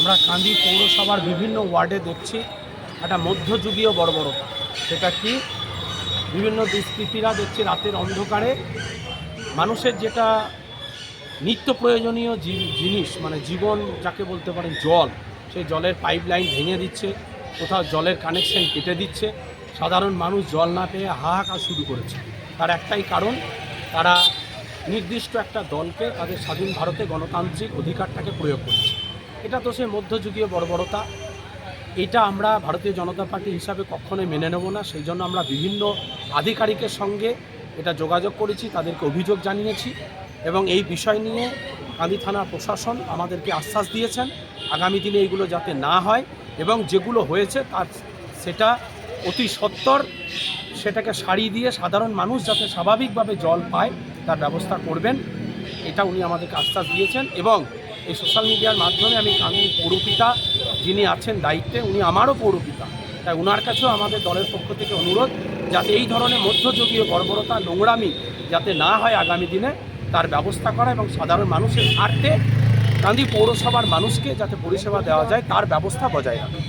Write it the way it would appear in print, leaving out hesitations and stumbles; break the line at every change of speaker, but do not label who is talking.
আমরা কান্দি পৌরসভার বিভিন্ন ওয়ার্ডে দেখছি একটা মধ্যযুগীয় বর্বরতা। সেটা কি, বিভিন্ন দুষ্কৃতীরা দেখছি রাতের অন্ধকারে মানুষের যেটা নিত্য প্রয়োজনীয় জিনিস, মানে জীবন যাকে বলতে পারেন জল, সেই জলের পাইপ লাইন ভেঙে দিচ্ছে, কোথাও জলের কানেকশন কেটে দিচ্ছে। সাধারণ মানুষ জল না পেয়ে হাহাকার শুরু করেছে। তার একটাই কারণ, তারা নির্দিষ্ট একটা দলকে তাদের স্বাধীন ভারতে গণতান্ত্রিক অধিকারটাকে প্রয়োগ করছে। এটা তো সে মধ্যযুগীয় বর্বরতা। এটা আমরা ভারতীয় জনতা পার্টি হিসাবে কখনোই মেনে নেব না। সেই জন্য আমরা বিভিন্ন আধিকারিকের সঙ্গে এটা যোগাযোগ করেছি, তাদেরকে অভিযোগ জানিয়েছি এবং এই বিষয় নিয়ে কান্দি থানার প্রশাসন আমাদেরকে আশ্বাস দিয়েছেন আগামী দিনে এগুলো যাতে না হয় এবং যেগুলো হয়েছে তার সেটা অতি সত্বর সেটাকে সারিয়ে দিয়ে সাধারণ মানুষ যাতে স্বাভাবিকভাবে জল পায় তার ব্যবস্থা করবেন, এটা উনি আমাদেরকে আশ্বাস দিয়েছেন। এবং এই সোশ্যাল মিডিয়ার মাধ্যমে আমি কান্দি পৌরপিতা যিনি আছেন দায়িত্বে, উনি আমারও পৌরপিতা, তাই ওনার কাছেও আমাদের দলের পক্ষ থেকে অনুরোধ যাতে এই ধরনের মধ্যযুগীয় বর্বরতা, নোংরামি যাতে না হয় আগামী দিনে তার ব্যবস্থা করা এবং সাধারণ মানুষের স্বার্থে কান্দি পৌরসভার মানুষকে যাতে পরিষেবা দেওয়া যায় তার ব্যবস্থা বজায় রাখা।